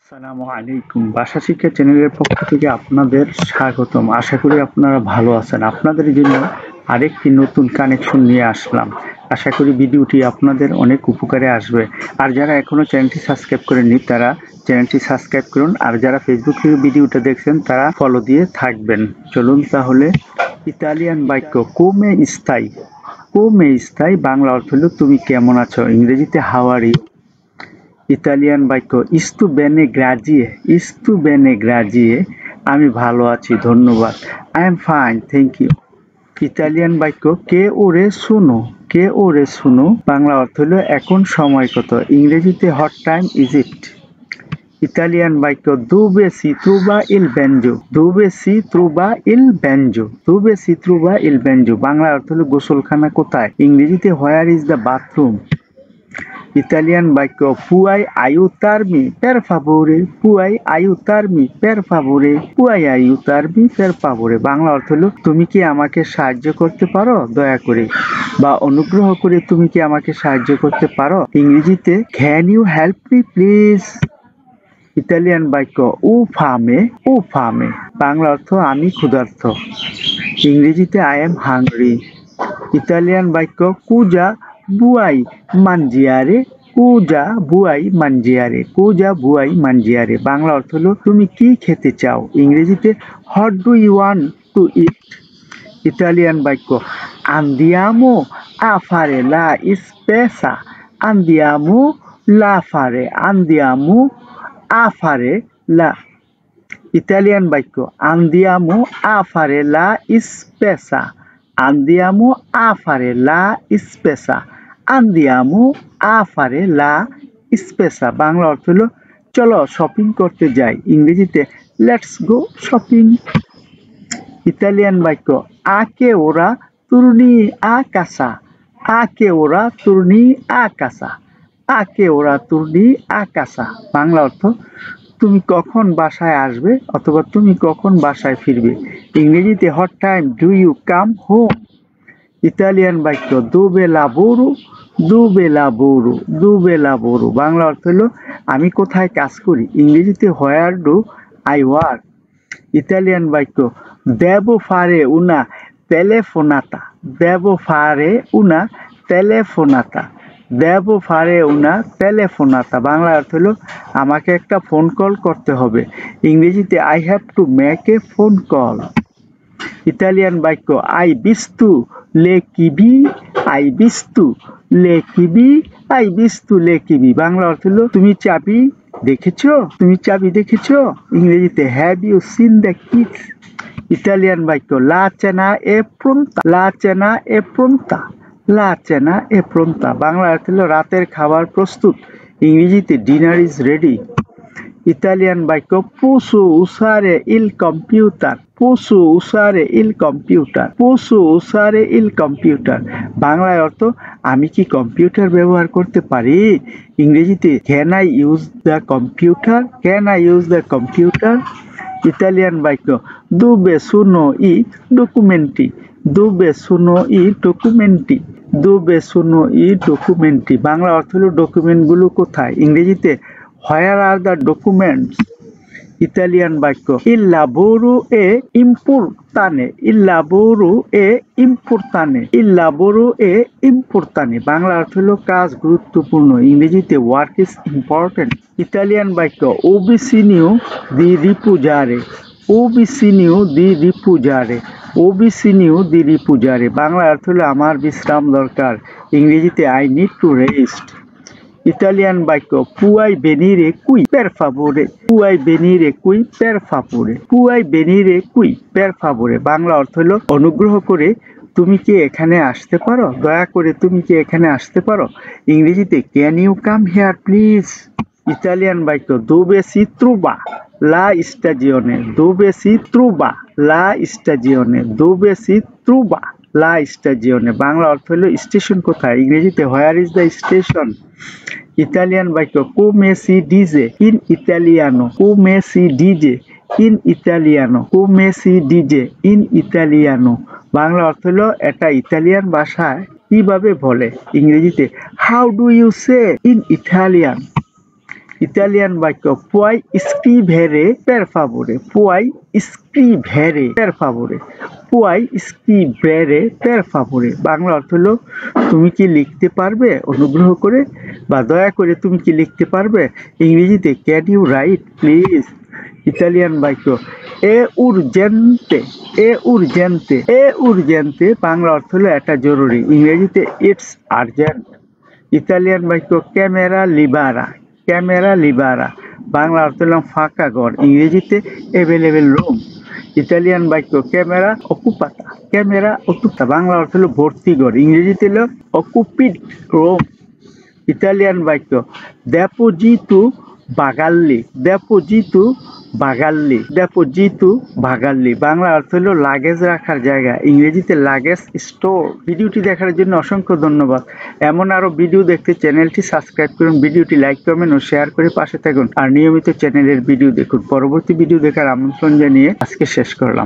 আসসালামু আলাইকুম। ভাষা শিক্ষা চ্যানেলের পক্ষ থেকে আপনাদের স্বাগতম। আশা করি আপনারা ভালো আছেন। আপনাদের জন্য আরেকটি নতুন কানেকশন নিয়ে আসলাম। আশা করি ভিডিওটি আপনাদের অনেক উপকারে আসবে। আর যারা এখনো চ্যানেলটি সাবস্ক্রাইব করেননি তারা চ্যানেলটি সাবস্ক্রাইব করুন। আর যারা ফেসবুক থেকে ভিডিওটা দেখছেন তারা ফলো দিয়ে থাকবেন। চলুন তাহলে। ইতালিয়ান বাক্য কোমে স্থায়ী। কোমে স্থায়ী বাংলা অর্থ হলো তুমি কেমন আছো, ইংরেজিতে হাউ আর ইউ। ইতালিয়ান বাক্য ইস্তু বেনে গ্রাজিয়ে। ইস্তু বেনে গ্রাজিয়ে আমি ভালো আছি ধন্যবাদ। I am fine thank you. Italian বাক্য কে ওরে শুনো। কে ওরে শুনো বাংলা অর্থ হলো এখন সময় কত, ইংরেজিতে what time is it. Italian বাক্য দুবে সি ত্রুবা ইল বেঞ্জো। দুবে সি ত্রুবা ইল বেঞ্জো। দুবে সি ত্রুবা ইল বেঞ্জো বাংলা অর্থ হলো গোসলখানা কোথায়, ইংরেজিতে where is the bathroom. Italian বাক্য পুয়াই আইউতারমি পের ফাভোরে। পুয়াই আইউতারমি পের ফাভোরে। পুয়াই আইউতারমি পের ফাভোরে বাংলা অর্থ হলো তুমি কি আমাকে সাহায্য করতে পারো দয়া করে, বা অনুগ্রহ করে তুমি কি আমাকে সাহায্য করতে পারো, ইংরেজিতে can you help me please. Italian বাক্য উ ফামে। উ ফামে বাংলা অর্থ আমি ক্ষুধার্ত, ইংরেজিতে আই এম হাংরি। ইতালিয়ান বাক্য কুজা বুয়াই মানজিয়ারে। কুজা বুয়াই মানজিয়ারে। কুজা বুয়াই মানজিয়ারে বাংলা অর্থ হলো তুমি কি খেতে চাও, ইংরেজিতে what do you want to eat. Italian বাক্য আন্দিয়ামো আ ফারে লা স্পেসা। আন্দিয়ামো লা ফারে। আন্দিয়ামো আ ফারে লা। ইতালিয়ান বাক্য আন্দিয়ামো আ ফারে লা স্পেসা। Andiamo a fare la spesa. Andiamo a fare la spesa Bangla অর্থ হলো চলো শপিং করতে যাই, ইংরেজিতে লেটস গো শপিং। ইতালিয়ান বাক্য আকে ওরা তুর্নি আ কাসা। আকে ওরা তুর্নি আ কাসা। আকে ওরা তুর্নি আ কাসা বাংলা অর্থ তুমি কখন বাসায় আসবে অথবা তুমি কখন বাসায় ফিরবে, ইংরেজিতে what time do you come home. Italian বাক্য দুবে লাবোরো। দুবে লাবোরো। দুবে লাবোরো বাংলা অর্থ হলো আমি কোথায় কাজ করি, ইংরেজিতে where do I work. Italian বাক্য দেবো ফারে উনা টেলেফোনাতা। দেবো ফারে উনা টেলেফোনাতা। দেবো ফারে উনা টেলেফোনাতা বাংলা অর্থ হলো আমাকে একটা ফোন কল করতে হবে, ইংরেজিতে I have to make a phone call. Italian বাক্য আই বিস্তু লে কিবি। আই বিস্তু লে কিবি। আই বিস্তু লে কিবি বাংলা অর্থ হলো তুমি চাবি দেখেছো, তুমি চাবি দেখেছো, ইংরেজিতে have you seen the keys. Italian বাক্য লা চেনা এ প্রন্তা। লা চেনা এ প্রন্তা। লা চেনা এ প্রন্তা বাংলা অর্থ হলো রাতের খাবার প্রস্তুত, ইংরেজিতে ডিনার ইজ রেডি। ইতালিয়ান বাক্য পোসো উসারে ইল কম্পিউটার। পোসো উসারে ইল কম্পিউটার। পোসো উসারে ইল কম্পিউটার বাংলায় অর্থ আমি কি কম্পিউটার ব্যবহার করতে পারি, ইংরেজিতে can I use the computer. Can I use the computer. Italian বাক্য দুবে সুনো ই ডকুমেন্টি। দুবে সুনো ই ডকুমেন্টি। দুবে সুনো ই ডকুমেন্টি বাংলা অর্থ হলো ডকুমেন্টগুলো কোথায়, ইংরেজিতে হোয়ার আর দ্য ডকুমেন্টস। ইতালিয়ান বাক্য ইল লাবোরো এ ইম্পোর্টানে। ইল লাবোরো এ ইম্পোর্টানে। ইল লাবোরো এ ইম্পোর্টানে বাংলা অর্থ হলো কাজ গুরুত্বপূর্ণ, ইংরেজিতে ওয়ার্ক ইজ ইম্পর্টেন্ট। ইতালিয়ান বাক্য ওবিসিনিও দি রিপুজারে। ওবিসিনিও দি রিপুজারে। ওবিসিনিও দি রিপুজারে বাংলা অর্থ হলো আমার বিশ্রাম দরকার, ইংরেজিতে I need to rest. Italian বাক্য পুয়াই বেনিরে কুই পের ফাভোরে। পুয়াই বেনিরে কুই পের ফাভোরে। পুয়াই বেনিরে কুই পের ফাভোরে বাংলা অর্থ হলো অনুগ্রহ করে তুমি কি এখানে আসতে পারো, দয়া করে তুমি কি এখানে আসতে পারো, ইংরেজিতে can you come here please. Italian বাক্য দুবে সি ত্রুবা লা স্টাজিওনে। দুবে সি ত্রুবা লা স্টাজিওনে। দুবে সি ত্রুবা লা স্টাজিওনে বাংলা অর্থ হলো স্টেশন কোথায়, ইংরেজিতে where is the station. Italian বাক্য কোমে সি ডিজে ইন ইতালিয়ানো। কোমে সি ডিজে ইন ইতালিয়ানো। কোমে সি ডিজে ইন ইতালিয়ানো বাংলা অর্থ হলো এটা ইতালিয়ান ভাষায় কিভাবে বলে, ইংরেজিতে how do you say in Italian. Italian বাক্য পুয়াই স্ক্রিভেরে পের ফাভোরে, পুয়াই স্ক্রিভেরে পের ফাভোরে, পুয়াই স্ক্রিভেরে পের ফাভোরে। বাংলা অর্থ হলো তুমি কি লিখতে পারবে অনুগ্রহ করে বা দয়া করে তুমি কি লিখতে পারবে। ইংরেজিতে can you write please. Italian বাক্য এ উরজেন্তে, এ উরজেন্তে, এ উরজেন্তে বাংলা অর্থ হলো এটা জরুরি। ইংরেজিতে ইটস আর্জেন্ট। ইতালিয়ান বাক্য ক্যামেরা লিবারা, ক্যামেরা লিবারা বাংলা অর্থ হলো ফাঁকা ঘর। ইংরেজিতে অ্যাভেলেবেল রুম। ইতালিয়ান বাক্য ক্যামেরা অকুপাতা, ক্যামেরা অকুপাতা বাংলা অর্থ হলো ভর্তি ঘর। ইংরেজিতে হলো অকুপিড রুম। ইতালিয়ান বাক্য দেপোজিতু বাগাল্লি, দেপোজিতু বাগাল্লি, দেপোজিতু বাগাল্লি বাংলা অর্থ হলো লাগেজ রাখার জায়গা। ইংরেজিতে লাগেজ স্টোর। ভিডিওটি দেখার জন্য অসংখ্য ধন্যবাদ। এমন আরো ভিডিও দেখতে চ্যানেলটি সাবস্ক্রাইব করুন, ভিডিওটি লাইক কমেন্ট ও শেয়ার করে পাশে থাকুন আর নিয়মিত চ্যানেলের ভিডিও দেখুন। পরবর্তী ভিডিও দেখার আমন্ত্রণ জানিয়ে আজকে শেষ করলাম।